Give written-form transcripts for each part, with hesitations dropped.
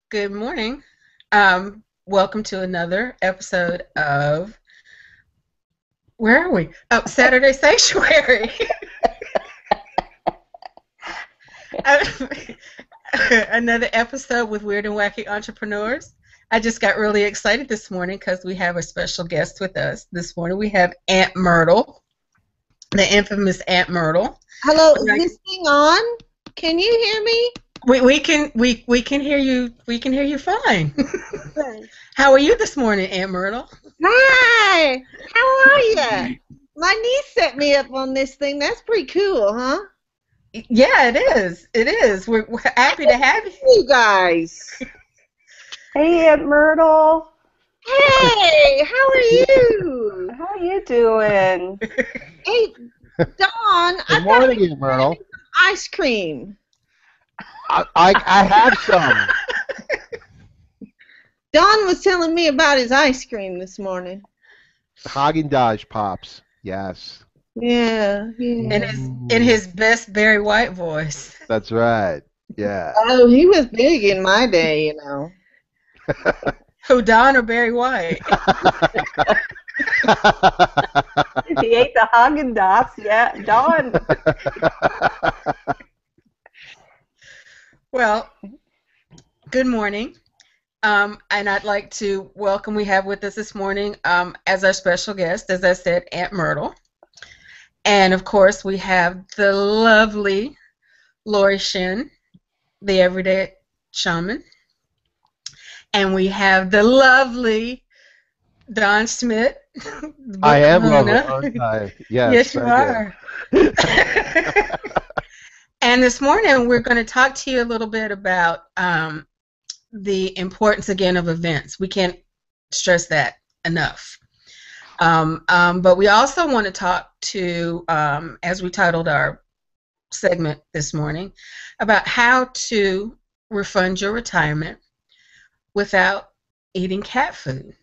Good morning. Welcome to another episode of where are we? Oh, Saturday Sanctuary. Another episode with weird and wacky entrepreneurs. I just got really excited this morning because we have a special guest with us. This morning we have Aunt Myrtle, the infamous Aunt Myrtle. Hello, is Like, this thing on? Can you hear me? we can hear you. We can hear you fine. Good. How are you this morning, Aunt Myrtle? Hi, how are you? My niece set me up on this thing. That's pretty cool, huh? Yeah, it is. It is. We're happy to have you. You guys. Hey, Aunt Myrtle. Hey, how are you? How you doing? Hey, Dawn, I Good thought morning, you Aunt Myrtle. had ice cream. I have some. Don was telling me about his ice cream this morning. Haagen-Dazs Pops. Yes, Yeah, In yeah. his best Barry White voice. that's right. Yeah. Oh, he was big in my day, you know. Who, Don or Barry White? He ate the Haagen-Dazs. Yeah, Dawn. Well, good morning. And I'd like to welcome, we have with us this morning as our special guest, as I said, Aunt Myrtle. And of course, we have the lovely Lori Shin, the everyday shaman. And we have the lovely Don Schmidt. the I book am lovely, kahuna. aren't I? Yes, Yes, you thank are. And this morning, we're going to talk to you a little bit about the importance, again, of events. We can't stress that enough. But we also want to talk to, as we titled our segment this morning, about how to refund your retirement without eating cat food.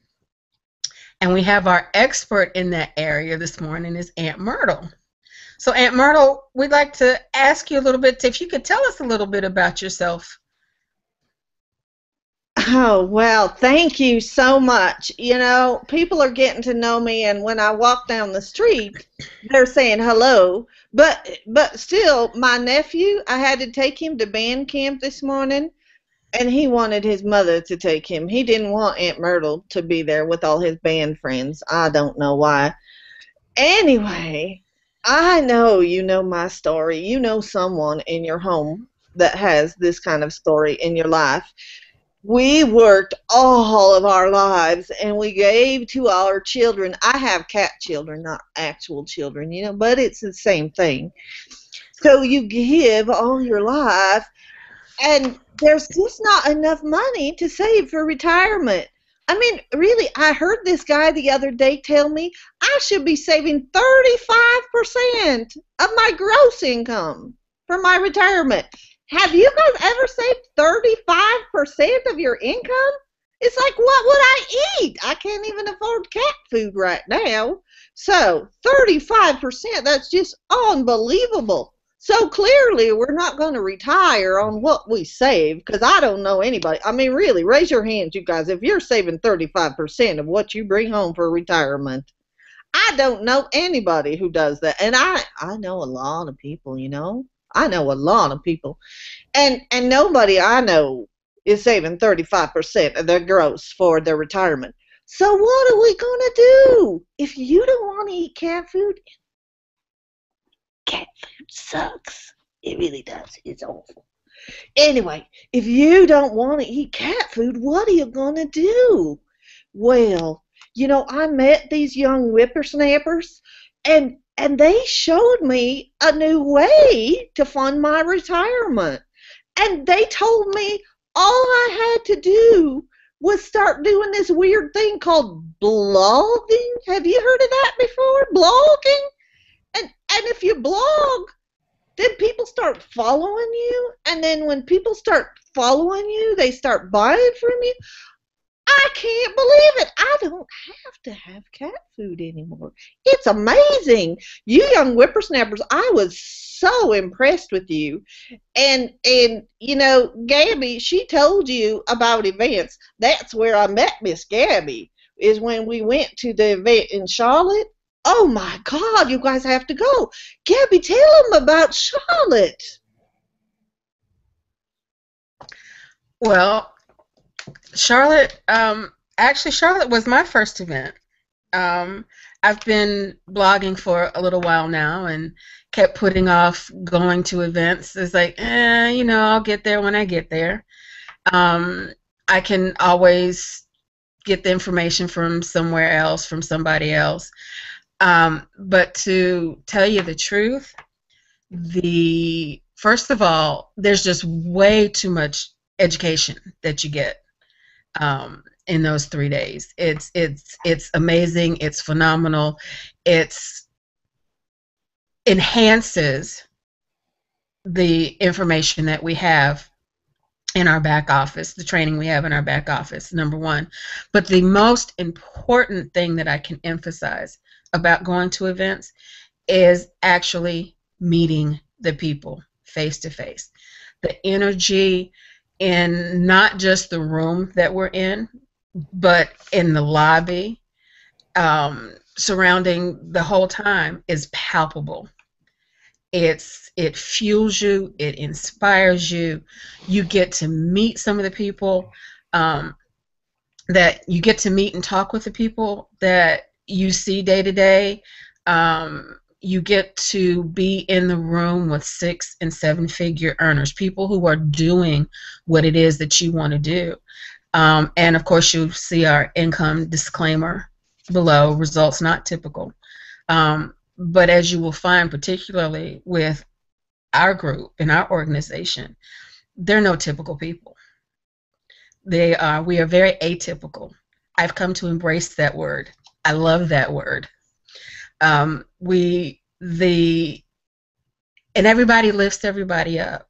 And we have our expert in that area this morning is Aunt Myrtle. So Aunt Myrtle, we'd like to ask you a little bit, if you could tell us a little bit about yourself. Oh, well, thank you so much. You know, people are getting to know me, and when I walk down the street, they're saying hello. But still, my nephew, I had to take him to band camp this morning, and he wanted his mother to take him. He didn't want Aunt Myrtle to be there with all his band friends. I don't know why. Anyway, I know you know my story. You know someone in your home that has this kind of story in your life. We worked all of our lives and we gave to our children. I have cat children, not actual children, you know, but it's the same thing. So you give all your life, and there's just not enough money to save for retirement. I mean, really, I heard this guy the other day tell me I should be saving 35% of my gross income for my retirement. Have you guys ever saved 35% of your income? It's like, what would I eat? I can't even afford cat food right now. So 35%, that's just unbelievable. So clearly we're not going to retire on what we save, because I don't know anybody. I mean, really, raise your hands, you guys, if you're saving 35% of what you bring home for retirement. I don't know anybody who does that. And I know a lot of people, you know. I know a lot of people. And nobody I know is saving 35% of their gross for their retirement. So what are we going to do? If you don't want to eat cat food sucks. It really does. It's awful. Anyway, if you don't want to eat cat food, what are you going to do? Well, you know, I met these young whippersnappers, and they showed me a new way to fund my retirement. And they told me all I had to do was start doing this weird thing called blogging. Have you heard of that before? Blogging? And if you blog, then people start following you. And then when people start following you, they start buying from you. I can't believe it. I don't have to have cat food anymore. It's amazing. You young whippersnappers, I was so impressed with you. And you know, Gabby, she told you about events. That's where I met Miss Gabby, is when we went to the event in Charlotte. Oh my God, you guys have to go. Gabby, tell them about Charlotte. Well, Charlotte, actually, Charlotte was my first event. I've been blogging for a little while now and kept putting off going to events. It's like, you know, I'll get there when I get there. I can always get the information from somewhere else, from somebody else. But to tell you the truth, first of all, there's just way too much education that you get in those 3 days. It's amazing. It's phenomenal. It enhances the information that we have in our back office, the training we have in our back office, number one. But the most important thing that I can emphasize about going to events is actually meeting the people face to face. The energy in not just the room that we're in, but in the lobby, surrounding the whole time is palpable. It fuels you, it inspires you. You get to meet some of the people that you get to meet and talk with the people that you see day to day. You get to be in the room with 6- and 7-figure earners, people who are doing what it is that you want to do. And of course, you see our income disclaimer below, results not typical. But as you will find, particularly with our group and our organization, they're no typical people. We are very atypical. I've come to embrace that word. I love that word. And everybody lifts everybody up.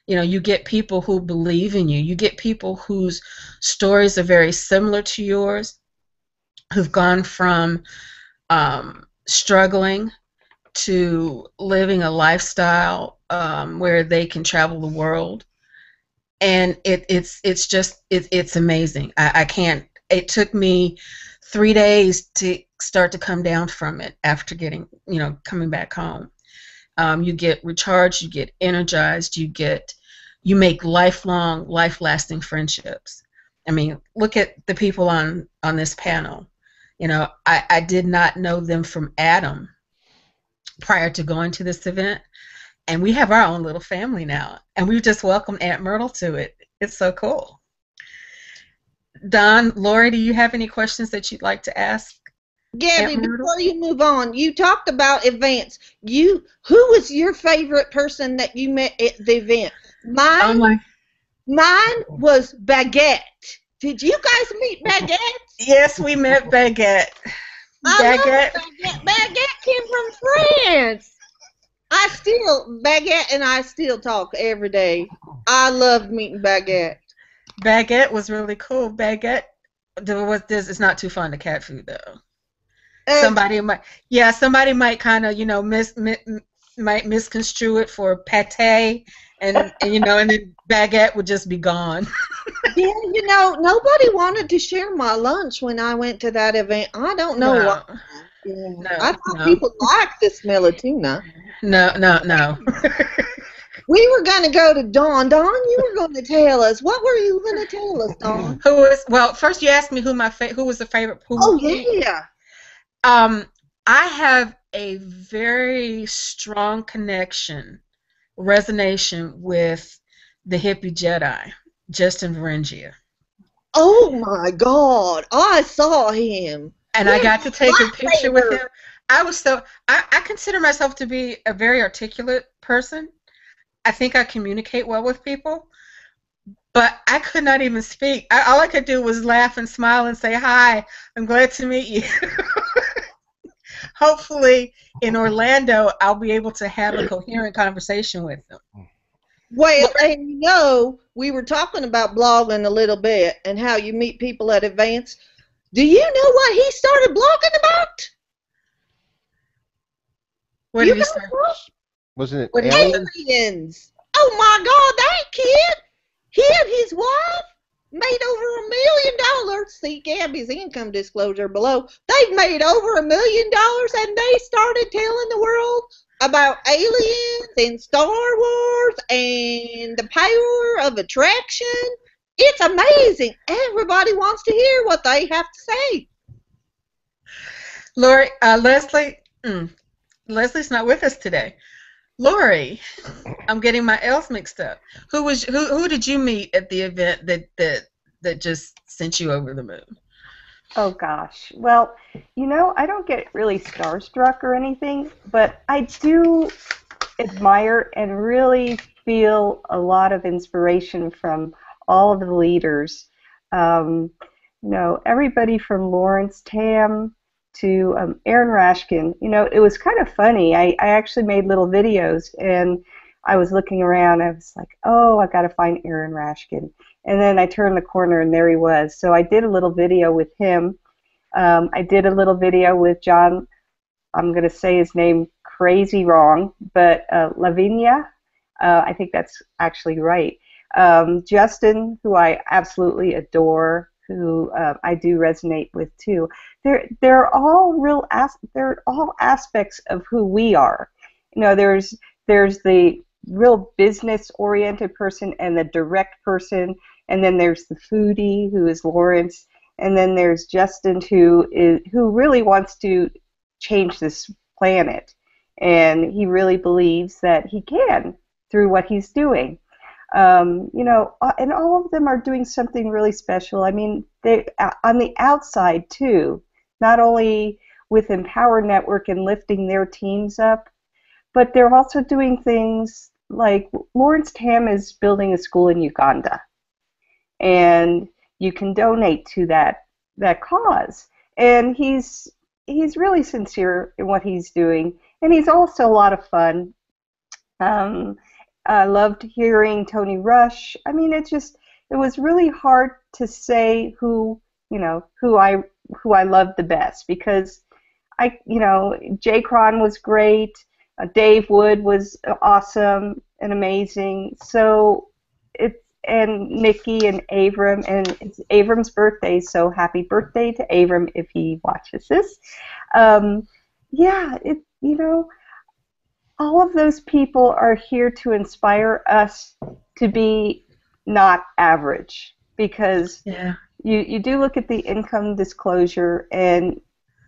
You know, you get people who believe in you. You get people whose stories are very similar to yours, who've gone from struggling to living a lifestyle where they can travel the world, and it's amazing. I can't. It took me 3 days to start to come down from it after coming back home. You get recharged, you get energized, you make lifelong, life-lasting friendships. I mean, look at the people on this panel. You know, I did not know them from Adam prior to going to this event, and we have our own little family now, and we've just welcomed Aunt Myrtle to it. It's so cool. Don, Lori, do you have any questions that you'd like to ask? Gabby, before you move on, you talked about events. Who was your favorite person that you met at the event? Mine was Baguette. Did you guys meet Baguette? Yes, we met Baguette. Baguette came from France. Baguette and I still talk every day. I loved meeting Baguette. Baguette was really cool. Baguette it's not too fond of cat food though. Somebody might kind of might misconstrue it for pate, and then Baguette would just be gone. Yeah, nobody wanted to share my lunch when I went to that event. I don't know why. Yeah. No, I thought people liked the smell of tuna. No. We were going to go to Dawn. Dawn, you were going to tell us. What were you going to tell us, Dawn? First you asked me who was the favorite. Yeah. I have a very strong resonation with the hippie Jedi, Justin Varengia. Oh my God, I saw him. And I got to take a picture with him. I consider myself to be a very articulate person. I think I communicate well with people, but I could not even speak. All I could do was laugh and smile and say, "Hi, I'm glad to meet you." Hopefully in Orlando I'll be able to have a coherent conversation with them. Well, and we were talking about blogging a little bit and how you meet people at events. Do you know what he started blogging about? What You did you know say? what? Wasn't it What did you aliens? Aliens. Oh my God, that kid, he and his wife made over $1 million. See Gabby's income disclosure below. They've made over $1 million, and they started telling the world about aliens and Star Wars and the power of attraction. It's amazing. Everybody wants to hear what they have to say. Lori, Leslie, Leslie's not with us today. Lori, I'm getting my L's mixed up. Who did you meet at the event that just sent you over the moon? Oh gosh. Well, I don't get really starstruck or anything, but I do admire and really feel a lot of inspiration from all of the leaders. Everybody from Lawrence Tam to Aaron Rashkin. It was kind of funny. I actually made little videos, and I was looking around. I was like, oh, I got to find Aaron Rashkin. And then I turned the corner, and there he was. So I did a little video with him. I did a little video with John. I'm going to say his name crazy wrong, but Lavinia. I think that's actually right. Justin, who I absolutely adore, who I do resonate with too. They're all they're all aspects of who we are. There's the real business-oriented person and the direct person, and then there's the foodie, who is Lawrence, and then there's Justin, who really wants to change this planet, and he really believes that he can through what he's doing. And all of them are doing something really special. I mean, they on the outside too, not only with Empower Network and lifting their teams up, but they're also doing things like Lawrence Tam is building a school in Uganda, and you can donate to that cause. And he's really sincere in what he's doing, and he's also a lot of fun. I loved hearing Tony Rush. I mean, it was really hard to say who I loved the best, because Jay Cron was great, Dave Wood was awesome and amazing. So and Mickey and Avram, and it's Avram's birthday, so happy birthday to Avram if he watches this. All of those people are here to inspire us to be not average, because you do look at the income disclosure, and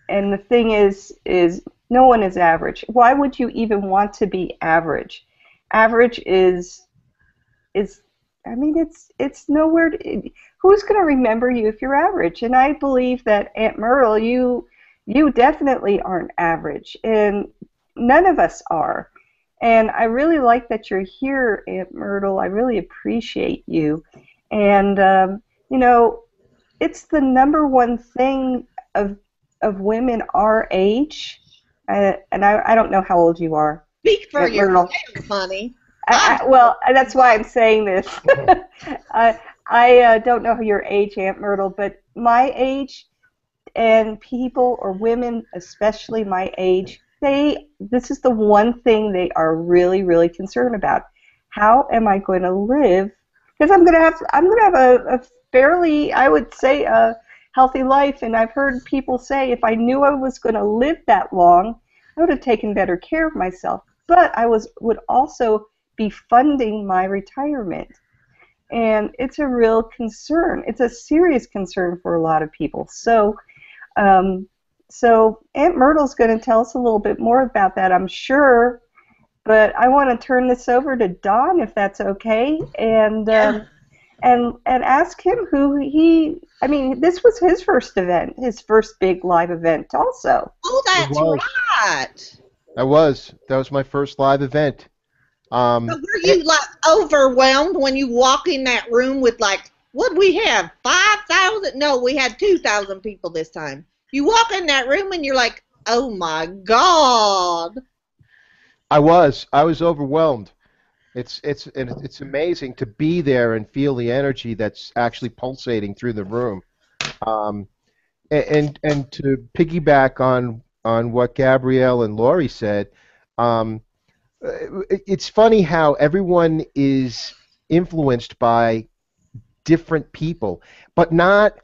the thing is no one is average. Why would you even want to be average? Average is it's nowhere who's going to remember you if you're average? And I believe that, Aunt Myrtle, you definitely aren't average, and none of us are. And I really like that you're here, Aunt Myrtle. I really appreciate you. And it's the number one thing of women our age. And I don't know how old you are. Speak for Aunt Myrtle. yourself, honey. Well, that's why I'm saying this. I don't know your age, Aunt Myrtle, but my age and people, or women, especially my age, this is the one thing they are really, really concerned about. How am I going to live? Because I'm going to have a fairly, I would say, a healthy life. And I've heard people say, if I knew I was going to live that long, I would have taken better care of myself. But I would also be funding my retirement. And it's a real concern. It's a serious concern for a lot of people. So Aunt Myrtle's going to tell us a little bit more about that, I'm sure. But I want to turn this over to Don, if that's okay, and ask him this was his first event, his first big live event also. Oh, that's right. That was my first live event. So were you overwhelmed when you walk in that room with what we have, 5,000? No, we had 2,000 people this time. You walk in that room and you're like, oh my God. I was overwhelmed. It's amazing to be there and feel the energy that's actually pulsating through the room. Um, and to piggyback on what Gabrielle and Lori said, um, it's funny how everyone is influenced by different people, but not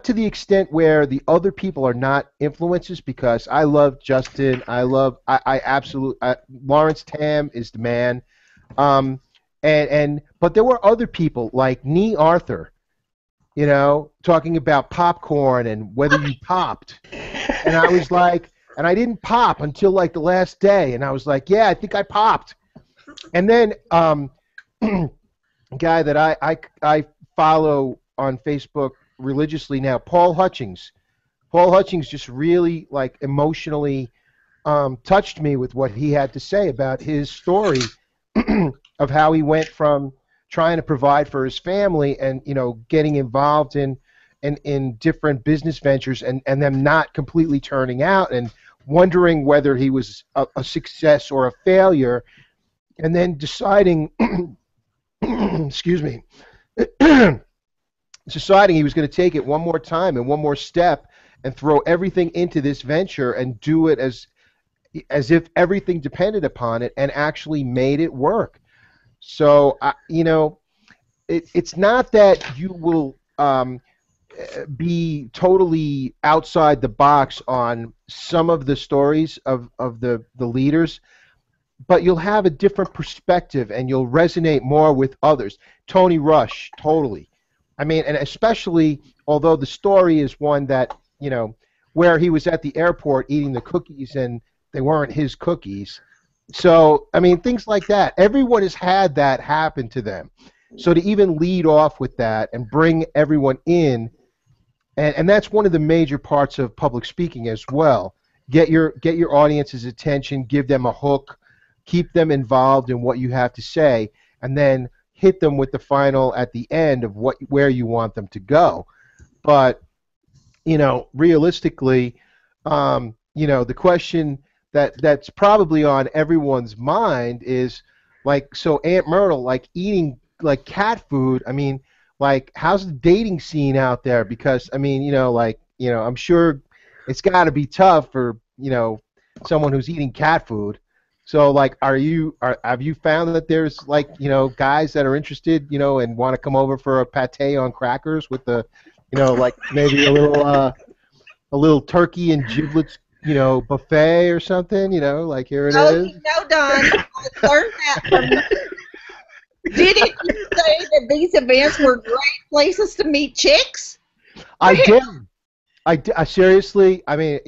to the extent where the other people are not influences. Because I love Justin, I absolutely Lawrence Tam is the man, um, and but there were other people like Nee Arthur, talking about popcorn and whether you popped. And I was like, and I didn't pop until like the last day, and I was like, yeah, I think I popped. And then a guy that I follow on Facebook religiously now, Paul Hutchings. Paul Hutchings just really like emotionally touched me with what he had to say about his story of how he went from trying to provide for his family and getting involved in different business ventures and them not completely turning out and wondering whether he was a success or a failure, and then deciding excuse me deciding he was going to take it one more time and one more step and throw everything into this venture and do it as if everything depended upon it, and actually made it work. So it's not that you will be totally outside the box on some of the stories of the leaders, but you'll have a different perspective and you'll resonate more with others. Tony Rush, totally. I mean, and especially, although the story is one that, where he was at the airport eating the cookies and they weren't his cookies. So, I mean, things like that. Everyone has had that happen to them. So to even lead off with that and bring everyone in, and that's one of the major parts of public speaking as well. Get your audience's attention, give them a hook, keep them involved in what you have to say, and then hit them with the final at the end of where you want them to go. But realistically, the question that's probably on everyone's mind is like, so Aunt Myrtle, like eating like cat food. I mean, like, how's the dating scene out there? Because I mean, I'm sure it's got to be tough for someone who's eating cat food. So like, have you found that there's like guys that are interested and want to come over for a pate on crackers with the like maybe a little turkey and giblets buffet or something, like here it is. No, Don. I learned that from. Didn't you say that these events were great places to meet chicks? I did. I seriously. I mean,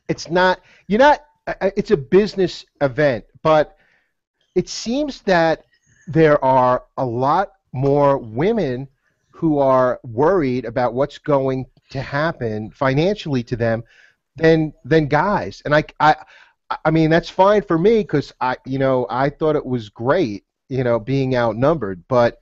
it's not. You're not. It's a business event, but it seems that there are a lot more women who are worried about what's going to happen financially to them than guys. And I mean, that's fine for me because I thought it was great, being outnumbered. But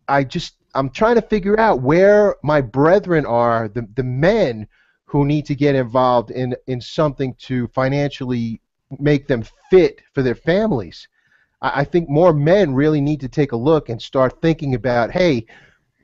I'm trying to figure out where my brethren are, the men who need to get involved in something to financially make them fit for their families. I think more men really need to take a look and start thinking about, hey,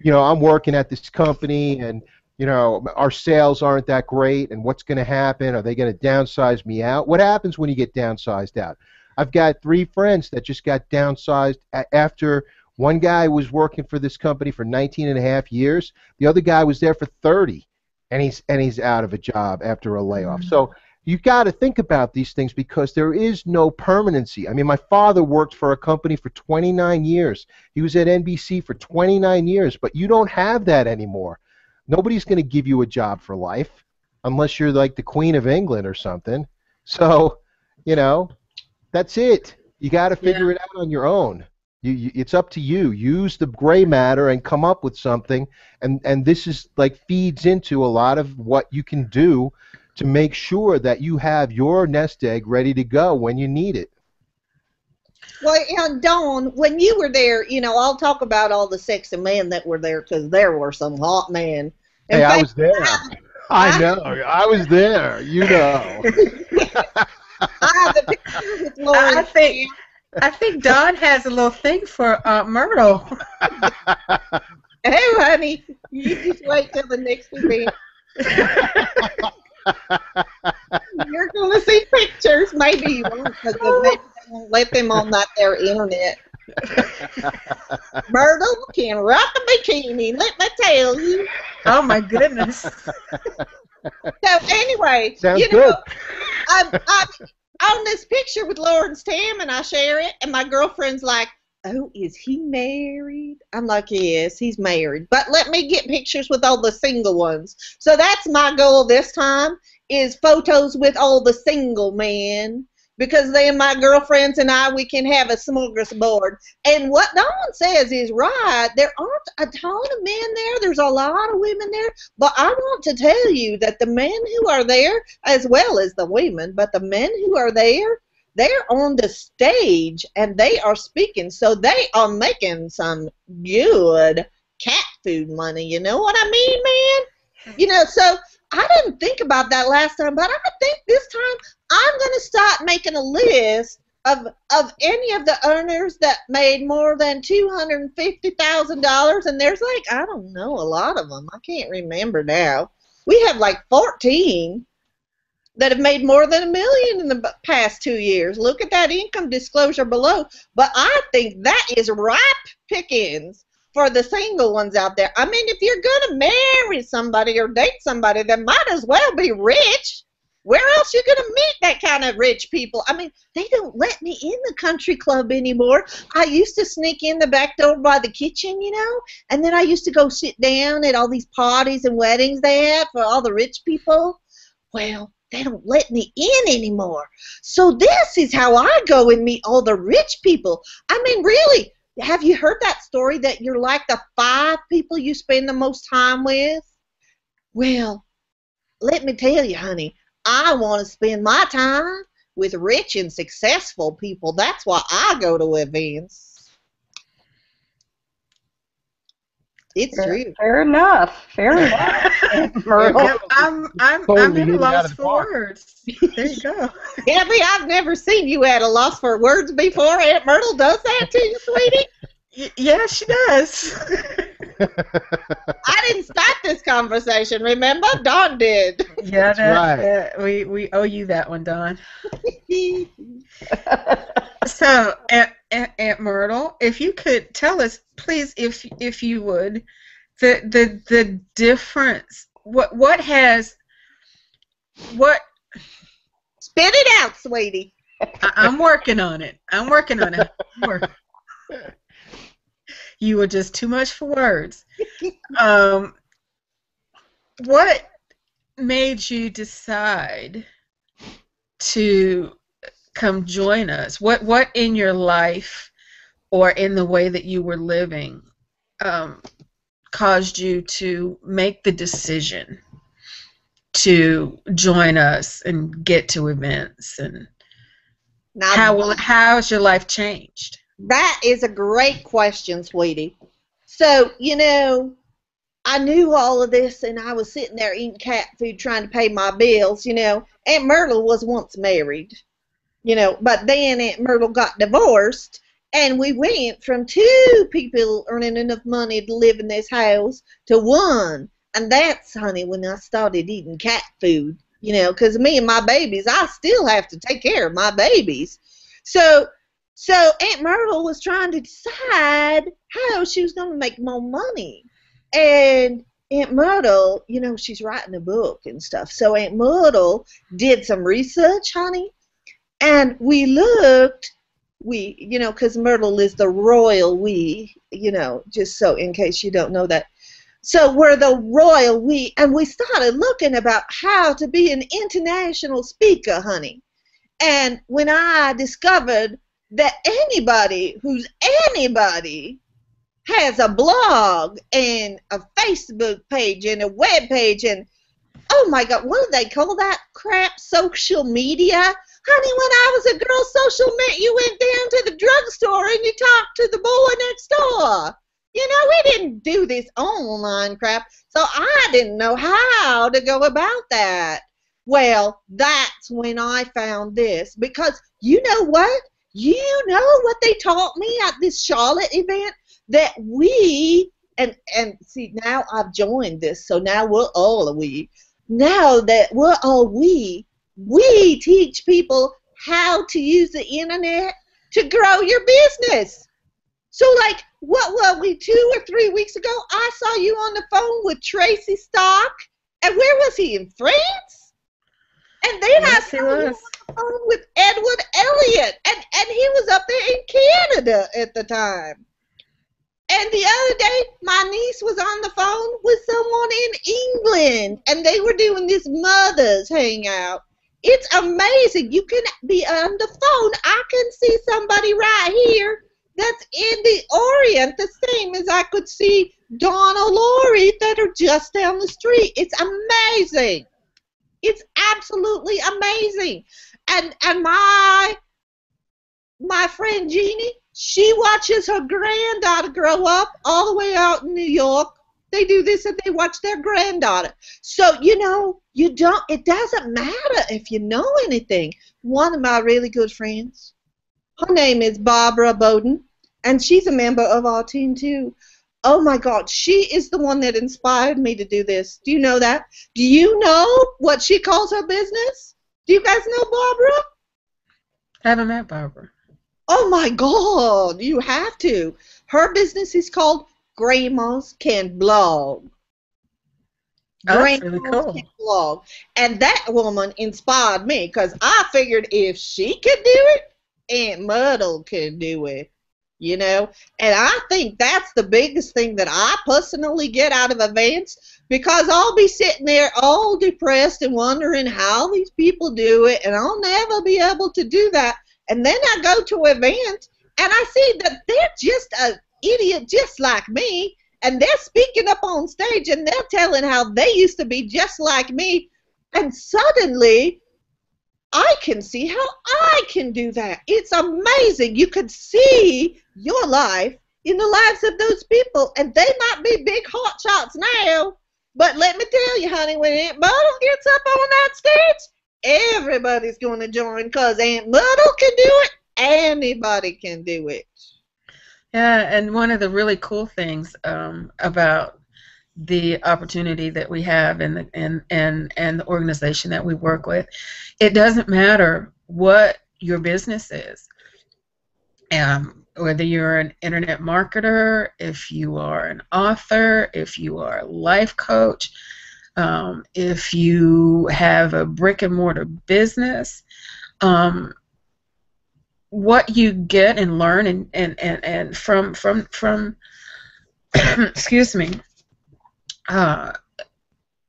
I'm working at this company and our sales aren't that great, and what's going to happen? Are they going to downsize me out? What happens when you get downsized out? I've got 3 friends that just got downsized after one guy was working for this company for 19 and a half years. The other guy was there for 30, and he's out of a job after a layoff. Mm-hmm. So you got to think about these things because there is no permanency. I mean, my father worked for a company for 29 years. He was at NBC for 29 years, but you don't have that anymore. Nobody's going to give you a job for life unless you're like the Queen of England or something. So, that's it. You got to figure it out on your own. It's up to you. Use the gray matter and come up with something. And this is like feeds into a lot of what you can do to make sure that you have your nest egg ready to go when you need it. Well, and Dawn, when you were there, I'll talk about all the sexy men that were there because there were some hot men. In Hey, fact, I was there. I know. I was there. I have a picture with I Lauren. think Don has a little thing for Aunt Myrtle. Hey, honey, you just wait till the next event. You're going to see pictures. Maybe you won't, because maybe they won't let them on that their internet. Myrtle can rock a bikini, let me tell you. Oh my goodness. So anyway, Sounds you good. know, I'm on this picture with Lawrence Tam, and I share it, and my girlfriend's like, "Oh, is he married?" I'm like, "Yes, he's married, but let me get pictures with all the single ones." So that's my goal this time, is photos with all the single men, because then my girlfriends and I, we can have a smorgasbord. And what Dawn says is right. There aren't a ton of men there. There's a lot of women there. But I want to tell you that the men who are there, as well as the women, but the men who are there, they're on the stage and they are speaking. So they are making some good cat food money. You know what I mean, man? You know, so I didn't think about that last time, but I think this time I'm going to start making a list of any of the earners that made more than $250,000, and there's like, I don't know, a lot of them. I can't remember now. We have like 14 that have made more than $1 million in the past 2 years. Look at that income disclosure below. But I think that is ripe pickings for the single ones out there. I mean, if you're going to marry somebody or date somebody, then might as well be rich. Where else you going to meet that kind of rich people? I mean, they don't let me in the country club anymore. I used to sneak in the back door by the kitchen, you know, and then I used to go sit down at all these parties and weddings they have for all the rich people. Well, they don't let me in anymore. So this is how I go and meet all the rich people. I mean, really. Have you heard that story that you're like the 5 people you spend the most time with? Well, let me tell you, honey, I want to spend my time with rich and successful people. That's why I go to events. It's true. Fair enough. Fair enough. Myrtle. Yeah, I'm Totally at hit a it out loss of the for park. words. There you go. Gabby, I've never seen you at a loss for words before. Aunt Myrtle does that to you, sweetie? Yeah, she does. I didn't start this conversation, remember? Dawn did. Yeah, That's right. we owe you that one, Don. So, Aunt Myrtle, if you could tell us, please, if you would, the difference. What Spit it out, sweetie. I'm working on it. You were just too much for words. What made you decide to come join us? What in your life or in the way that you were living caused you to make the decision to join us and get to events? And Now, how has your life changed? that is a great question, sweetie. So, you know, I knew all of this, and I was sitting there eating cat food trying to pay my bills, you know. Aunt Myrtle was once married, you know, but then Aunt Myrtle got divorced, and we went from 2 people earning enough money to live in this house to 1. And that's, honey, when I started eating cat food, you know, because me and my babies, I still have to take care of my babies. So Aunt Myrtle was trying to decide how she was going to make more money. And Aunt Myrtle, you know, she's writing a book and stuff. So Aunt Myrtle did some research, honey. And we looked, you know, because Myrtle is the royal we, you know, just so in case you don't know that. So we're the royal we, and we started looking about how to be an international speaker, honey. And when I discovered that anybody has a blog and a Facebook page and a web page and, oh my God, what do they call that crap? Social media? Honey, when I was a girl, social media, you went down to the drugstore and you talked to the boy next door. You know, we didn't do this online crap, so I didn't know how to go about that. Well, that's when I found this, because you know what? You know what they taught me at this Charlotte event? That and see, now I've joined this, so now we're all a we. Now that we're all we teach people how to use the internet to grow your business. So, like, what were we, 2 or 3 weeks ago? I saw you on the phone with Tracy Stock. And where was he? In France? And then Yes, I he saw you on was. the phone with Edward Elliott. And he was up there in Canada at the time. And the other day, my niece was on the phone with someone in England. And they were doing this mothers hangout. It's amazing. You can be on the phone. I can see somebody right here that's in the Orient, the same as I could see Dawn or Lori that are just down the street. It's amazing. It's absolutely amazing. And my friend Jeannie, she watches her granddaughter grow up all the way out in New York. They do this and they watch their granddaughter. So, it doesn't matter if you know anything. One of my really good friends, her name is Barbara Bowden, and she's a member of our team too. Oh my God, she is the one that inspired me to do this. Do you know that? Do you know what she calls her business? Do you guys know Barbara? Haven't met Barbara. Oh my God, you have to. Her business is called Grandmas Can Blog. Oh, that's really Grandmas cool. Can Blog. And that woman inspired me because I figured if she could do it, Aunt Myrtle could do it. And I think that's the biggest thing that I personally get out of events, because I'll be sitting there all depressed and wondering how these people do it, and I'll never be able to do that. And then I go to an event and I see that they're just an idiot just like me, and they're speaking up on stage and they're telling how they used to be just like me, and suddenly I can see how I can do that. It's amazing. You could see your life in the lives of those people, and they might be big hot shots now, but let me tell you, honey, when Aunt Myrtle gets up on that stage, everybody's going to join, because Aunt Myrtle can do it. Anybody can do it. Yeah, and one of the really cool things about the opportunity that we have and the organization that we work with, it doesn't matter what your business is. Whether you're an internet marketer, if you are an author, if you are a life coach, if you have a brick and mortar business, what you get and learn and from excuse me,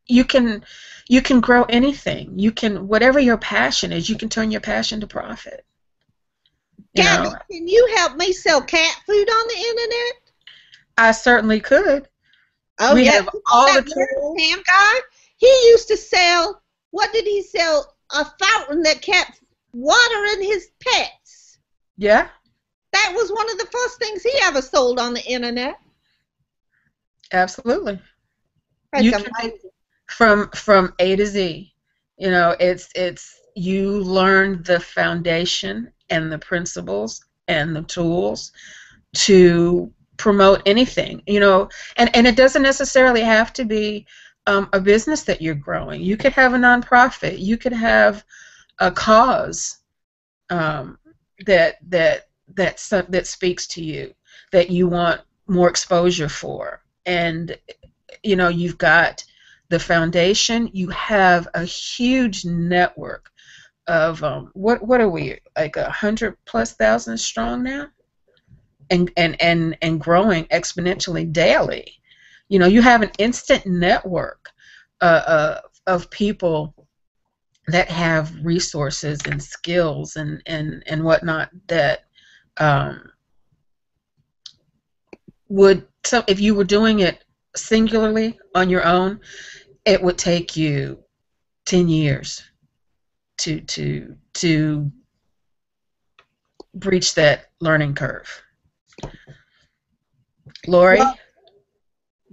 you can grow anything. You can, whatever your passion is, you can turn your passion to profit. Gabby, can you help me sell cat food on the internet? I certainly could. Oh, We yeah. have all the That tools. Sam guy, he used to sell, what did he sell? A fountain that kept water in his pets. Yeah, That was one of the first things he ever sold on the internet. absolutely. That's You can, amazing. from A to Z. It's you learn the foundation and the principles and the tools to promote anything. And it doesn't necessarily have to be a business that you're growing. You could have a nonprofit. You could have a cause that speaks to you, that you want more exposure for, and you've got the foundation. You have a huge network of what are we, like 100,000+ strong now, and growing exponentially daily. You have an instant network of people that have resources and skills and whatnot that so if you were doing it singularly on your own, it would take you 10 years to breach that learning curve. Lori? Well,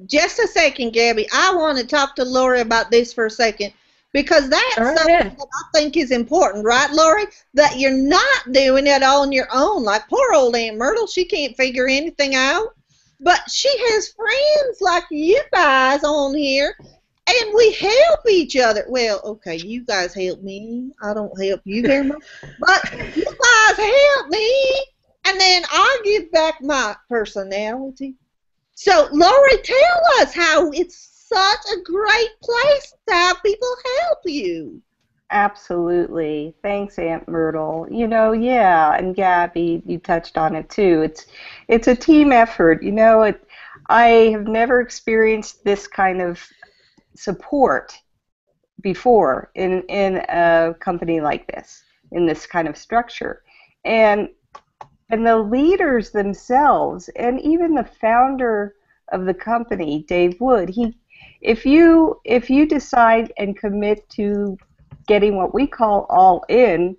just a second, Gabby. I want to talk to Lori about this for a second. Because that's Go something ahead. that I think is important, right, Lori? That you're not doing it on your own. Like poor old Aunt Myrtle, she can't figure anything out. But she has friends like you guys on here, and we help each other. Well, okay, you guys help me. I don't help you very much. But you guys help me, and then I give back my personality. So, Lori, tell us how it's such a great place to have people help you. Absolutely. Thanks, Aunt Myrtle. Yeah, and Gabby, you touched on it too. It's a team effort. I have never experienced this kind of support before in a company like this, in this kind of structure. And the leaders themselves, and even the founder of the company, Dave Wood, if you decide and commit to getting what we call all in,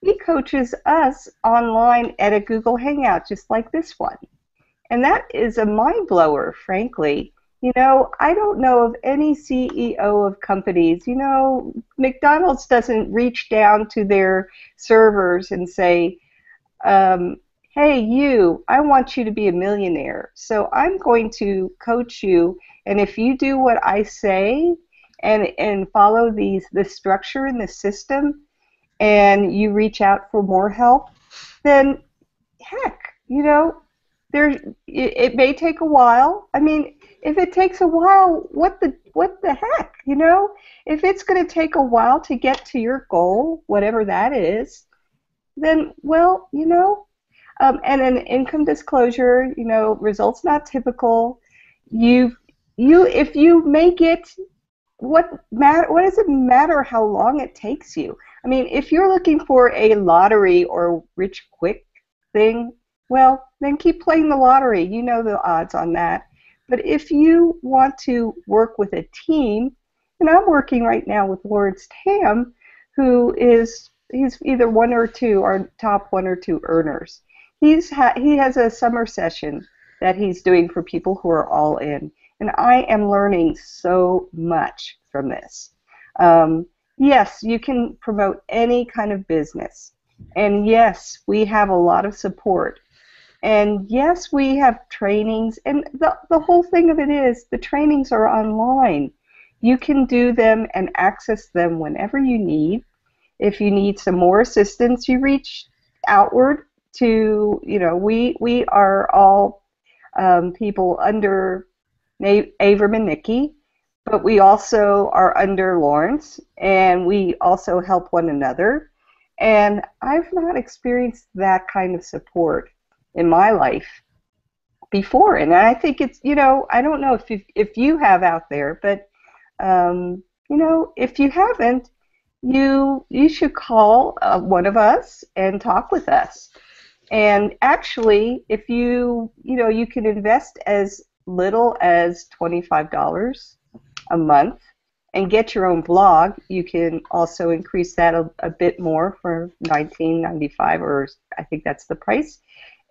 he coaches us online at a Google Hangout just like this one. And that is a mind blower, frankly. I don't know of any CEO of companies. McDonald's doesn't reach down to their servers and say, hey, I want you to be a millionaire. So I'm going to coach you, and if you do what I say and follow the structure and the system, and you reach out for more help, then heck, it may take a while. I mean, if it takes a while, what the heck, If it's going to take a while to get to your goal, whatever that is, then, well, and an income disclosure, results not typical. If you make it, what does it matter how long it takes you? I mean, if you're looking for a lottery or rich quick thing, well, then keep playing the lottery. You know the odds on that. But if you want to work with a team, and I'm working right now with Lawrence Tam, he's either one or two, our top one or two earners. He has a summer session that he's doing for people who are all in, and I am learning so much from this. Yes, you can promote any kind of business, and yes, we have a lot of support, and yes, we have trainings, and the whole thing of it is the trainings are online. You can do them and access them whenever you need. If you need some more assistance, you reach outward to, we are all people under Avram and Nikki, but we also are under Lawrence, and we also help one another. And I've not experienced that kind of support in my life before. And I think it's, I don't know if you have out there, but, if you haven't, you should call one of us and talk with us. And actually, if you can invest as little as $25 a month and get your own blog. You can also increase that a bit more for $19.95, or I think that's the price.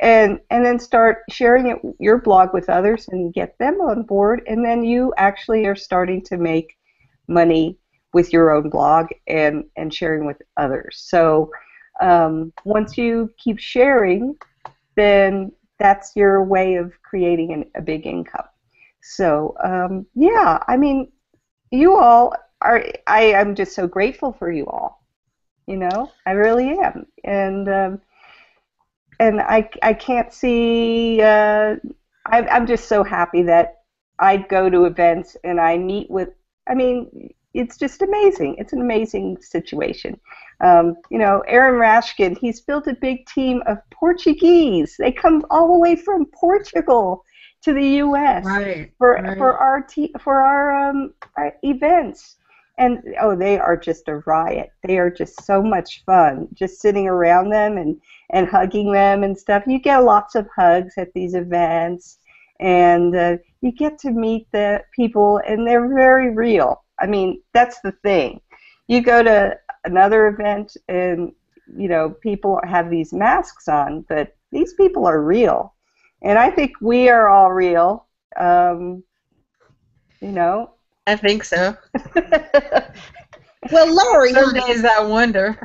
And then start sharing your blog with others and get them on board, and then you actually are starting to make money with your own blog and sharing with others. So once you keep sharing, then that's your way of creating a big income. So yeah, I mean, you all are, I'm just so grateful for you all. I really am. And I can't see, I'm just so happy that I go to events and I meet with, I mean, it's just amazing. It's an amazing situation. Aaron Rashkin, he's built a big team of Portuguese. They come all the way from Portugal to the U.S. for our events. And they are just a riot. They are just so much fun, just sitting around them and hugging them and stuff. You get lots of hugs at these events, and you get to meet the people, and they're very real. I mean, that's the thing. You go to another event, and people have these masks on, but these people are real, and I think we are all real. I think so. Well, Lori, Some honey, days I wonder.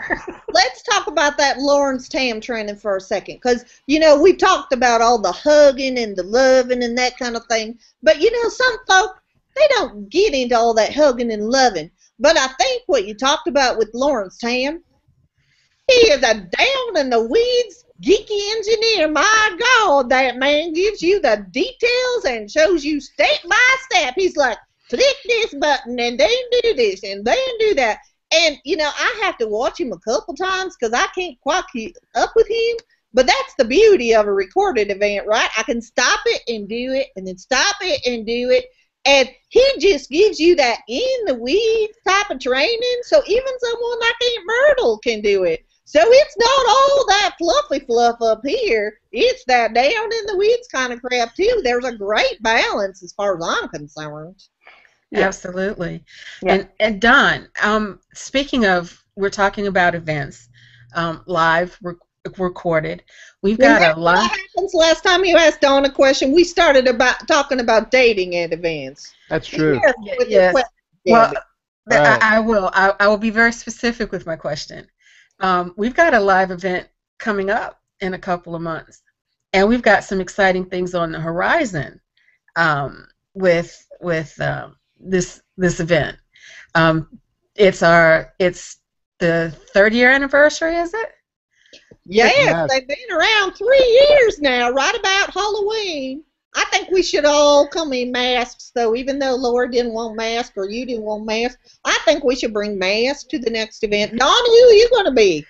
let's talk about that Lawrence Tam training for a second, because we've talked about all the hugging and the loving and that kind of thing, but some folk, they don't get into all that hugging and loving. But I think what you talked about with Lawrence Tam, he is a down in the weeds geeky engineer. My God, that man gives you the details and shows you step by step. He's like, click this button and then do this and then do that. And, I have to watch him a couple times because I can't quite keep up with him. But that's the beauty of a recorded event, right? I can stop it and do it and then stop it and do it. And he just gives you that in the weeds type of training. So even someone like Aunt Myrtle can do it. So it's not all that fluffy fluff up here. It's that down in the weeds kind of crap too. There's a great balance as far as I'm concerned. Yeah. Absolutely. Yeah. And Don, speaking of, we're talking about events, live recorded. We've got a lot. What happens last time you asked Dawn a question? We started talking about dating at events. That's true. Yes. Well, Right. I will. I will be very specific with my question. We've got a live event coming up in a couple of months, and we've got some exciting things on the horizon with this event. It's the 3rd-year anniversary, is it? Yes, they've been around 3 years now, right about Halloween. I think we should all come in masks, though, even though Laura didn't want masks or you didn't want masks. I think we should bring masks to the next event. Don, who are you going to be?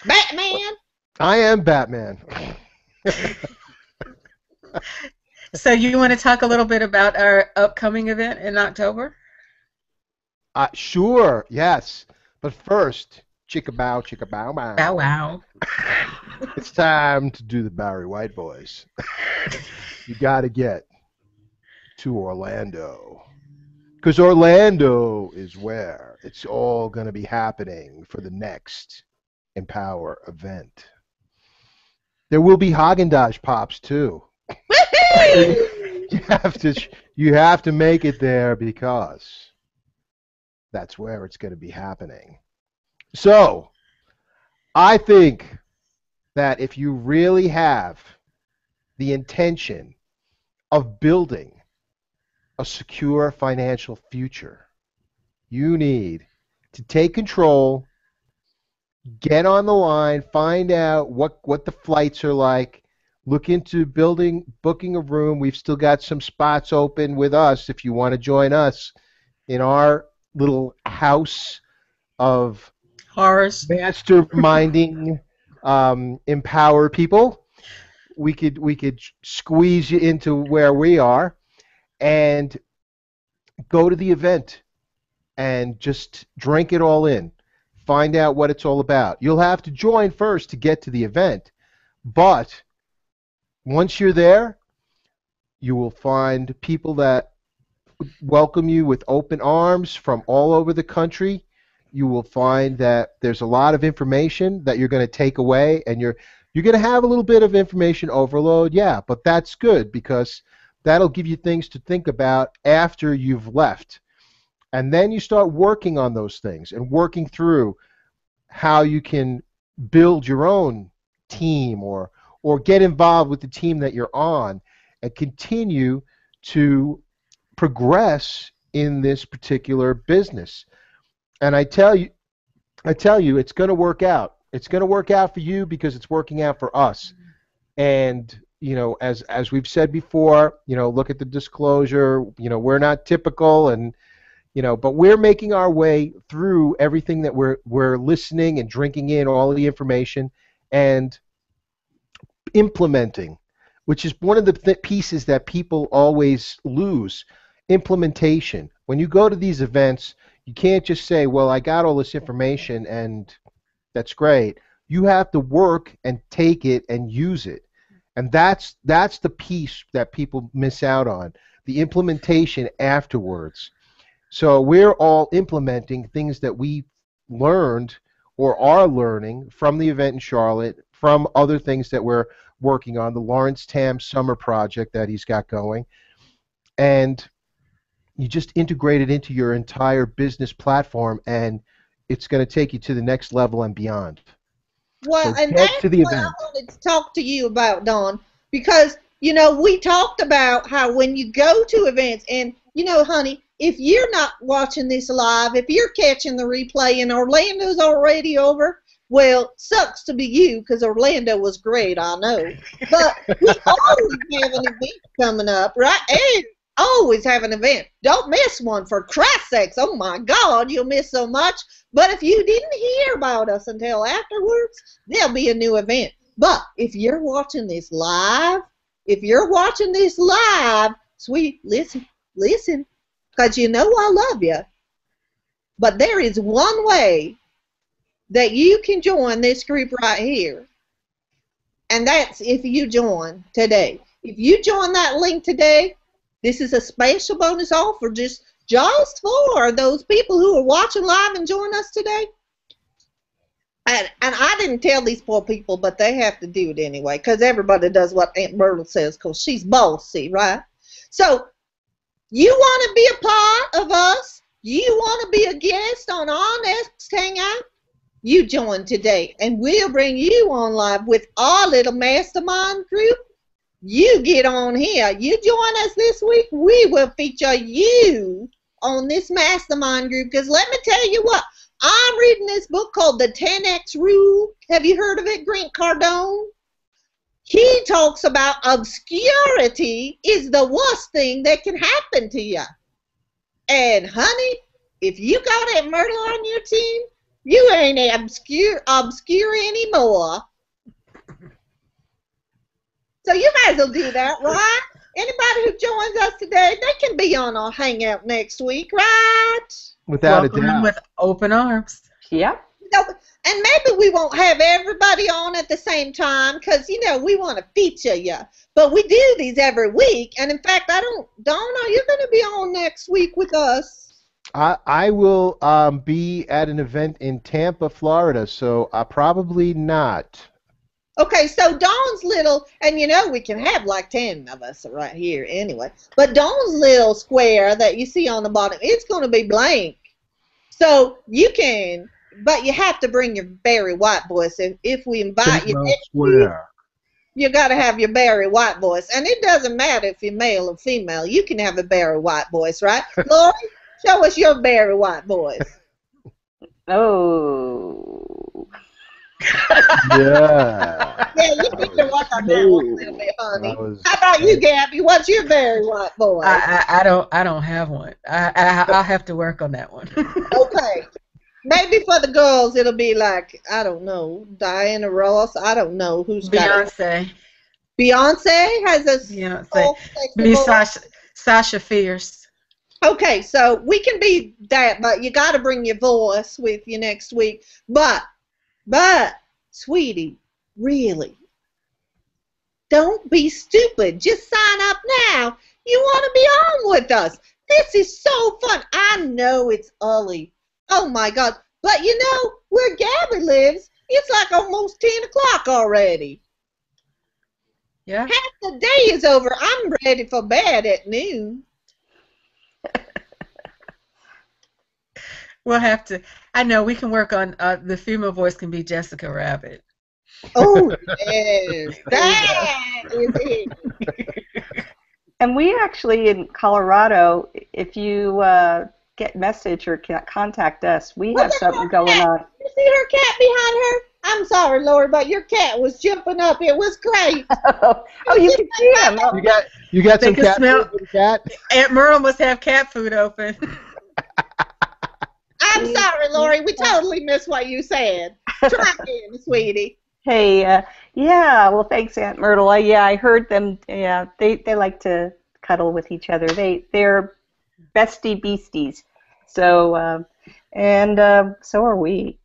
Batman? I am Batman. So you want to talk a little bit about our upcoming event in October? Sure, yes. But first, chicka bow, bow. Bow wow. It's time to do the Barry White voice. You got to get to Orlando. Because Orlando is where it's all going to be happening for the next Empower event. There will be Haagen-Dazs Pops, too. You have to make it there because that's where it's going to be happening. So, I think that if you really have the intention of building a secure financial future, you need to take control, get on the line, find out what the flights are like, look into booking a room. We've still got some spots open with us if you want to join us in our little house of Horrors. masterminding empower people. We could squeeze you into where we are and go to the event and just drink it all in. Find out what it's all about. You'll have to join first to get to the event, but once you're there, you will find people that welcome you with open arms from all over the country. You will find that there's a lot of information that you're going to take away, and you're going to have a little bit of information overload, yeah, but that's good because that'll give you things to think about after you've left. And then you start working on those things and working through how you can build your own team or get involved with the team that you're on and continue to progress in this particular business. And I tell you, it's going to work out. It's going to work out for you because it's working out for us. And as we've said before, look at the disclosure. We're not typical, and but we're making our way through everything that we're listening and drinking in all the information and implementing, which is one of the pieces that people always lose. Implementation. When you go to these events, you can't just say, well, I got all this information and that's great. You have to work and take it and use it. And that's the piece that people miss out on, the implementation afterwards. So we're all implementing things that we learned or are learning from the event in Charlotte, from other things that we're working on, the Lawrence Tam Summer Project that he's got going. And you just integrate it into your entire business platform, and it's going to take you to the next level and beyond. Well, So and head that's to the what I event. wanted to talk to you about, Dawn, because, we talked about how when you go to events, and, honey, if you're not watching this live, if you're catching the replay and Orlando's already over, well, sucks to be you, because Orlando was great, I know. But we always have an event coming up, right? And always have an event. Don't miss one, for Christ's sakes. Oh, my God, you'll miss so much. But if you didn't hear about us until afterwards, there'll be a new event. But if you're watching this live, sweet, listen, because I love you. But there is one way that you can join this group right here, and that's if you join today. If you join that link today, this is a special bonus offer just for those people who are watching live and join us today. And I didn't tell these poor people, but they have to do it anyway, because everybody does what Aunt Myrtle says, because she's bossy, right? So you want to be a part of us? You want to be a guest on our next Hangout? You join today, and we'll bring you on live with our little mastermind group. You get on here. You join us this week, we will feature you on this mastermind group, because let me tell you what, I'm reading this book called The 10X Rule. Have you heard of it, Grant Cardone? He talks about obscurity is the worst thing that can happen to you. And honey, if you got Aunt Myrtle on your team, you ain't obscure anymore. So you might as well do that, right? Anybody who joins us today, they can be on our Hangout next week, right? Without Welcome a doubt. with open arms. Yep. And maybe we won't have everybody on at the same time, because, we want to feature you. But we do these every week. And, in fact, Dawn, are you going to be on next week with us? I will be at an event in Tampa, Florida, so probably not. Okay, so Dawn's little, and we can have like 10 of us right here anyway, but Dawn's little square that you see on the bottom, it's going to be blank. So you can, but you have to bring your Barry White voice. If we invite you next week, you got to have your Barry White voice. And it doesn't matter if you're male or female, you can have a Barry White voice, right? Lori, show us your Barry White voice. Oh. Yeah. Yeah, you need to work on that one a little bit, honey. Was... How about you, Gabby? What's your Barry White voice? I don't have one. I'll have to work on that one. Okay. Maybe for the girls it'll be like, I don't know, Diana Ross. I don't know who's got it. Beyonce has a Beyonce. Be Sasha Fierce. Okay, so we can be that, but you got to bring your voice with you next week. But, sweetie, really, don't be stupid. Just sign up now. You want to be on with us. This is so fun. I know it's early. Oh, my God. But, where Gabby lives, it's like almost 10 o'clock already. Yeah. Half the day is over. I'm ready for bed at noon. We'll have to. I know we can work on the female voice can be Jessica Rabbit. Oh, yes. That is it. And we actually, in Colorado, if you get message or contact us, we have something going on. You see her cat behind her? I'm sorry, Lori, but your cat was jumping up. It was great. Oh, you can see him. You got some cat food for the cat? Aunt Myrtle must have cat food open. I'm sorry, Lori. We totally missed what you said. Try again, sweetie. Hey, yeah. Well, thanks, Aunt Myrtle. I heard them. Yeah, they like to cuddle with each other. They're bestie beasties. So so are we.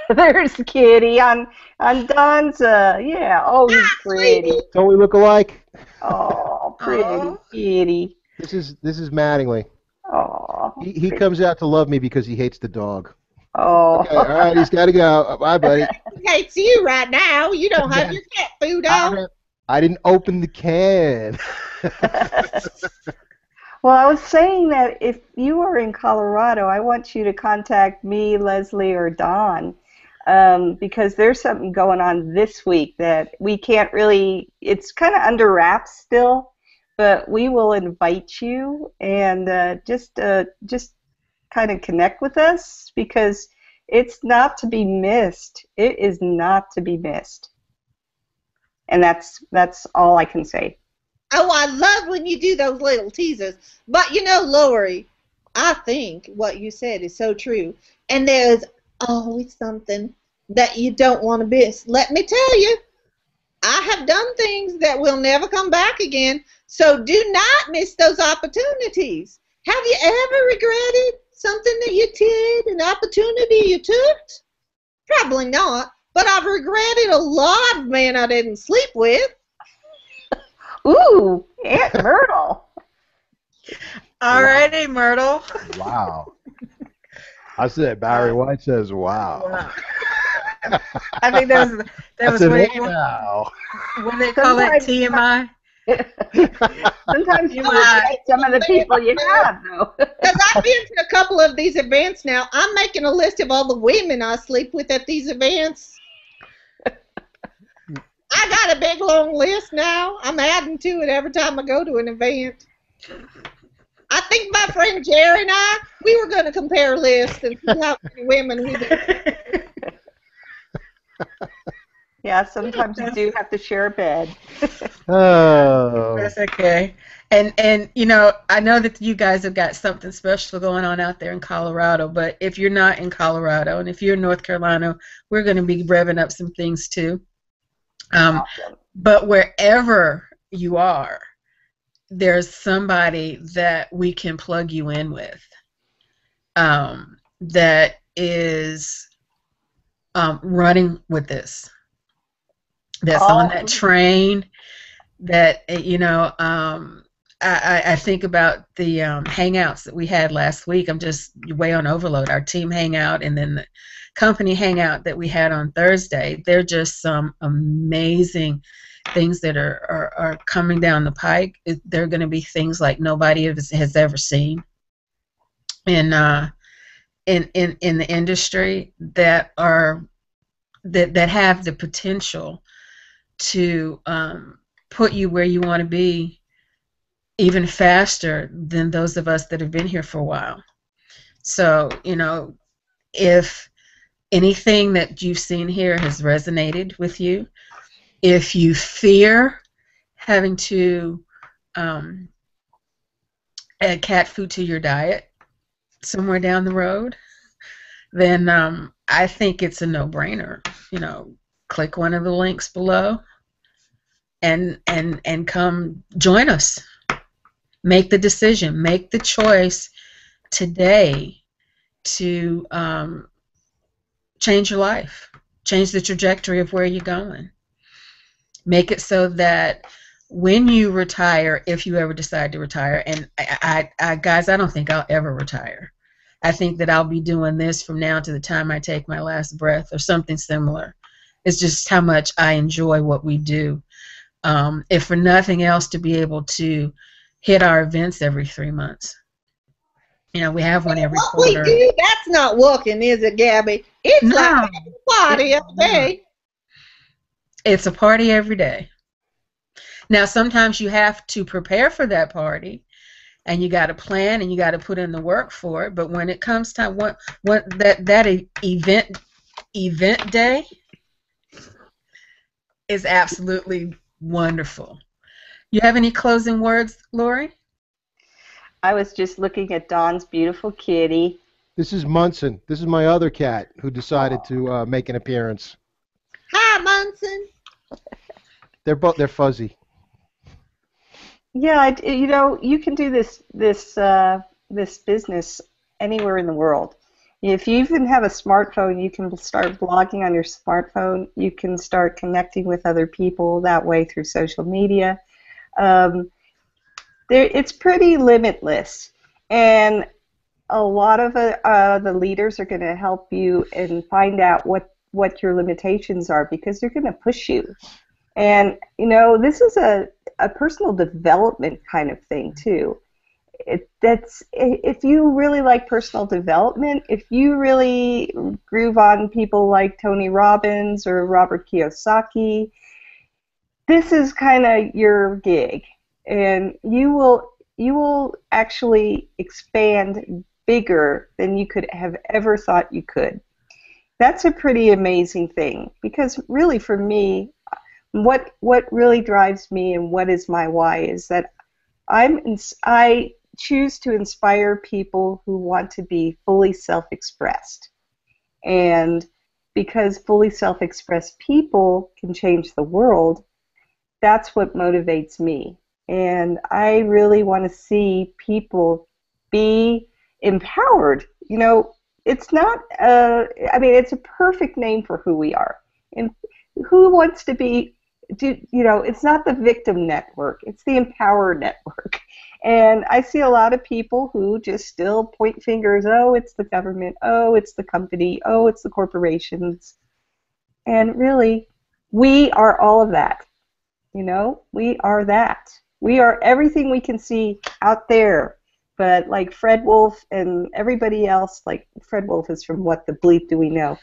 There's Kitty on Don's. Yeah. Oh, he's pretty. Don't we look alike? Oh, pretty Kitty. This is Mattingly. Oh. He comes out to love me because he hates the dog. Oh. Okay, all right, he's got to go. Bye, buddy. He hates you right now. You don't have your cat food out. I didn't open the can. Well, I was saying that if you are in Colorado, I want you to contact me, Leslie, or Dawn, because there's something going on this week that we can't really, it's kind of under wraps still, but we will invite you and just kind of connect with us because it's not to be missed. It is not to be missed. And that's all I can say. Oh, I love when you do those little teasers. But you know, Lori, I think what you said is so true. And there's always something that you don't want to miss. Let me tell you, I have done things that will never come back again. So do not miss those opportunities. Have you ever regretted something that you did, an opportunity you took? Probably not. But I've regretted a lot of men I didn't sleep with. Ooh, Aunt Myrtle. All righty, Myrtle. Wow. I said Barry White says wow. Wow. I think that was That's what they call it, TMI. Sometimes you forget some of the people you have, though. Because I've been to a couple of these events now. I'm making a list of all the women I sleep with at these events. I got a big long list now. I'm adding to it every time I go to an event. I think my friend Jerry and we were going to compare lists and see how many women we did. Yeah, sometimes you do have to share a bed. Oh. That's okay. And you know, I know that you guys have got something special going on out there in Colorado, but if you're not in Colorado and if you're in North Carolina, we're going to be revving up some things too. Awesome. But wherever you are, there's somebody that we can plug you in with that is running with this, that's on that train, that, you know, I think about the hangouts that we had last week. I'm just way on overload. Our team hangout and then the company hangout that we had on Thursday. They're just some amazing things that are coming down the pike. They're going to be things like nobody has ever seen in the industry that have the potential to put you where you want to be even faster than those of us that have been here for a while. So, you know, if anything that you've seen here has resonated with you, if you fear having to add cat food to your diet somewhere down the road, then I think it's a no-brainer. You know, click one of the links below and come join us. Make the decision, make the choice today to change your life, change the trajectory of where you're going. Make it so that when you retire, if you ever decide to retire, and guys, I don't think I'll ever retire. I think that I'll be doing this from now to the time I take my last breath or something similar. It's just how much I enjoy what we do. If for nothing else, to be able to hit our events every 3 months. You know, we have one every quarter. What we do, that's not working, is it, Gabby? It's like having a party every day. It's a party every day. Now, sometimes you have to prepare for that party, and you got to plan, and you got to put in the work for it. But when it comes time, that event day is absolutely wonderful. You have any closing words, Lori? I was just looking at Dawn's beautiful kitty. This is Munson. This is my other cat who decided to make an appearance. Hi, Munson. They're fuzzy. Yeah, you know, you can do this business anywhere in the world. If you even have a smartphone, you can start blogging on your smartphone. You can start connecting with other people that way through social media. It's pretty limitless, and a lot of the leaders are going to help you and find out what your limitations are, because they're going to push you. And you know, this is a personal development kind of thing too. That's if you really like personal development, if you really groove on people like Tony Robbins or Robert Kiyosaki, this is kind of your gig, and you will actually expand bigger than you could have ever thought you could. That's a pretty amazing thing, because really for me, what really drives me and what is my why is that I choose to inspire people who want to be fully self-expressed. And because fully self-expressed people can change the world, that's what motivates me. And I really want to see people be empowered. You know, it's not, I mean, it's a perfect name for who we are. And who wants to be, it's not the victim network, it's the empower network. And I see a lot of people who just still point fingers, oh, it's the government, oh, it's the company, oh, it's the corporations. And really, we are all of that. We are that. We are everything we can see out there. But like Fred Wolf and everybody else, like Fred Wolf is from What the Bleep Do We Know?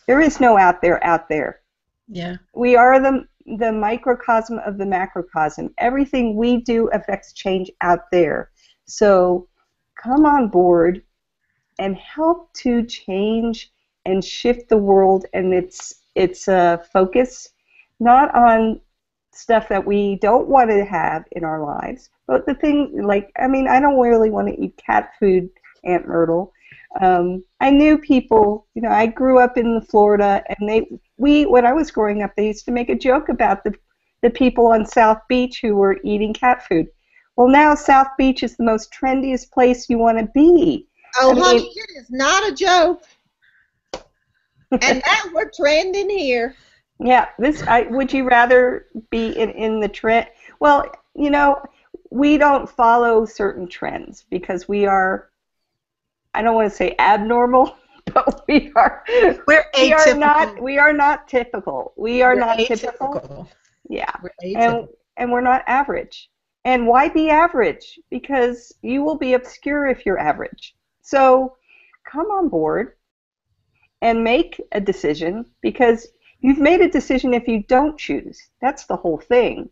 There is no out there. Yeah. We are the microcosm of the macrocosm. Everything we do affects change out there. So come on board and help to change and shift the world and its focus, not on stuff that we don't want to have in our lives, but the thing, like, I mean, I don't really want to eat cat food, Aunt Myrtle. I knew people, I grew up in Florida, and when I was growing up, they used to make a joke about the people on South Beach who were eating cat food. Well, now South Beach is the most trendiest place you want to be. Oh, honey, it is not a joke. And now we're trending here. Yeah, would you rather be in the trend? Well, we don't follow certain trends because we are, I don't want to say abnormal, but we are atypical. We are not typical. We're not typical. Yeah. And we're not average. And why be average? Because you will be obscure if you're average. So come on board and make a decision, because you've made a decision if you don't choose. That's the whole thing.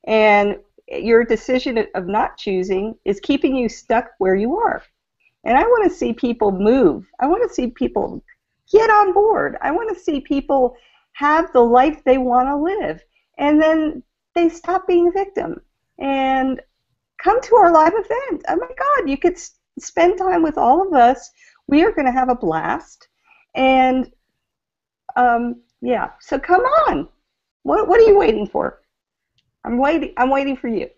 And your decision of not choosing is keeping you stuck where you are. And I want to see people move. I want to see people get on board. I want to see people have the life they want to live. And then they stop being a victim and come to our live event. Oh my God, you could spend time with all of us. We are going to have a blast. And yeah, so come on. What are you waiting for? I'm waiting for you.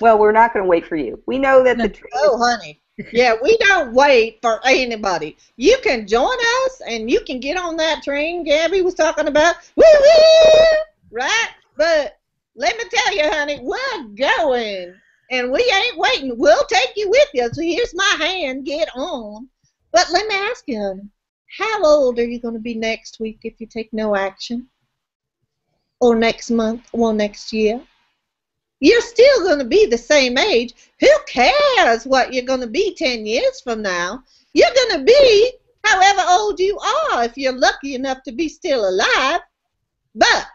Well, we're not going to wait for you. We know that the tree. Oh, honey. Yeah, we don't wait for anybody. You can join us, and you can get on that train Gabby was talking about. Woo-woo! Right? But let me tell you, honey, we're going, and we ain't waiting. We'll take you with you. So here's my hand. Get on. But let me ask you, honey, how old are you going to be next week if you take no action? Or next month? Or next year? You're still going to be the same age. Who cares what you're going to be 10 years from now? You're going to be however old you are if you're lucky enough to be still alive. But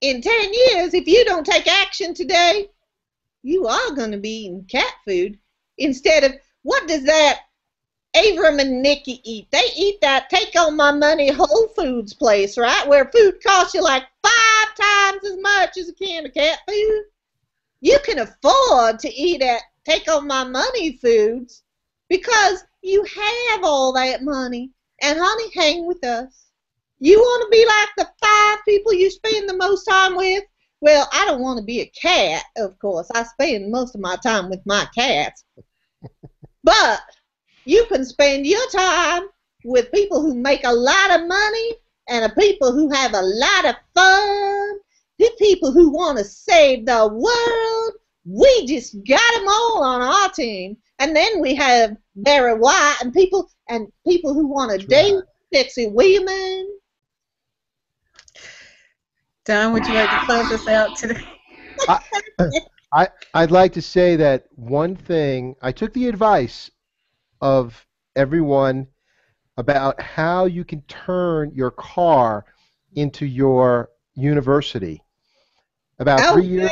in 10 years, if you don't take action today, you are going to be eating cat food instead of, what does that Avram and Nikki eat? They eat that Take On My Money Whole Foods place, right? Where food costs you like 5 times as much as a can of cat food. You can afford to eat at Take On My Money Foods because you have all that money. And honey, hang with us. You want to be like the 5 people you spend the most time with? Well, I don't want to be a cat, of course. I spend most of my time with my cats. But you can spend your time with people who make a lot of money and people who have a lot of fun, the people who want to save the world. We just got them all on our team. And then we have Barry White and people who want to date sexy women. Don, would you like to close us out today? I, I'd like to say that one thing, I took the advice of everyone about how you can turn your car into your university. About Oh,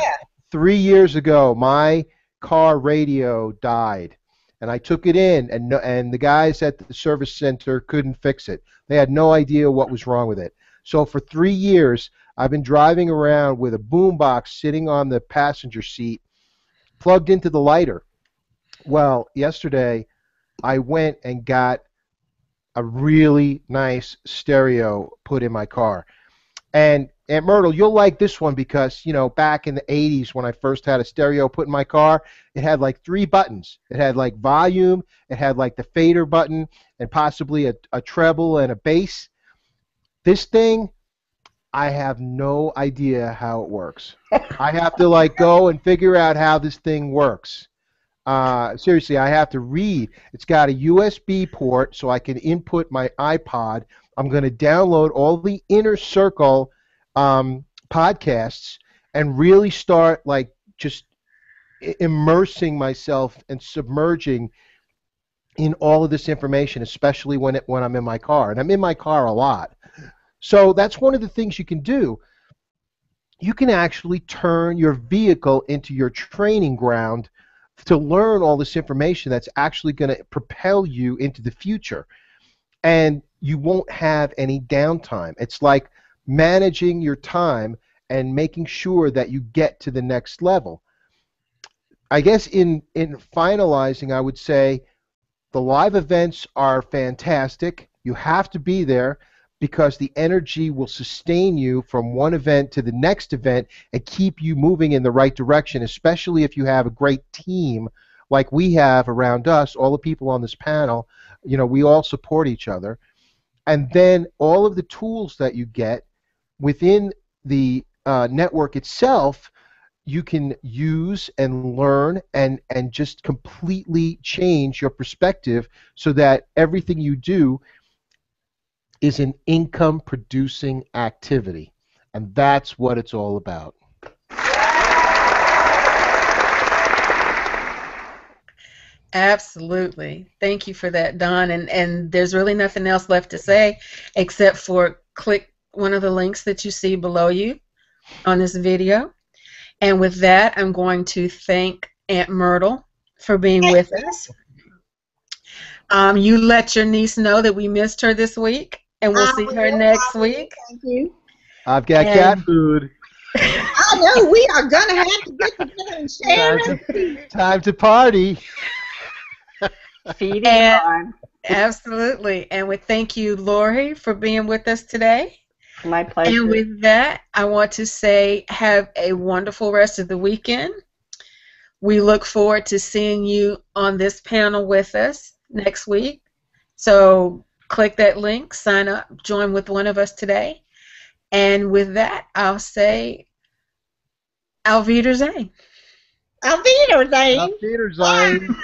3 years ago, my car radio died, and I took it in, and and the guys at the service center couldn't fix it. They had no idea what was wrong with it. So for 3 years, I've been driving around with a boombox sitting on the passenger seat, plugged into the lighter. Well, yesterday I went and got a really nice stereo put in my car. And Aunt Myrtle, you'll like this one because, back in the 80s when I first had a stereo put in my car, it had like 3 buttons. It had like volume, it had like the fader button, and possibly a treble and a bass. This thing, I have no idea how it works. I have to like go and figure out how this thing works. Seriously, I have to read. It's got a USB port so I can input my iPod. I'm going to download all the Inner Circle podcasts and really start like just immersing myself and submerging in all of this information, especially when I'm in my car. And I'm in my car a lot. So that's one of the things you can do. You can actually turn your vehicle into your training ground to learn all this information that's actually going to propel you into the future. And you won't have any downtime. It's like managing your time and making sure that you get to the next level. I guess in finalizing, I would say the live events are fantastic. You have to be there because the energy will sustain you from one event to the next event and keep you moving in the right direction, especially if you have a great team like we have around us, all the people on this panel. We all support each other. And then all of the tools that you get within the network itself, you can use and learn and just completely change your perspective so that everything you do is an income-producing activity. And that's what it's all about. Absolutely. Thank you for that, Don. And there's really nothing else left to say except for click one of the links that you see below you on this video. And with that, I'm going to thank Aunt Myrtle for being with us. You let your niece know that we missed her this week, and we'll see her next week. Thank you. I've got cat food. I know we are going to have to get together and share Time to party. Feeding on. Absolutely. And we thank you, Lori, for being with us today. My pleasure. And with that, I want to say have a wonderful rest of the weekend. We look forward to seeing you on this panel with us next week. So click that link, sign up, join with one of us today. And with that, I'll say Auf Wiedersehen. Auf Wiedersehen. Auf Wiedersehen.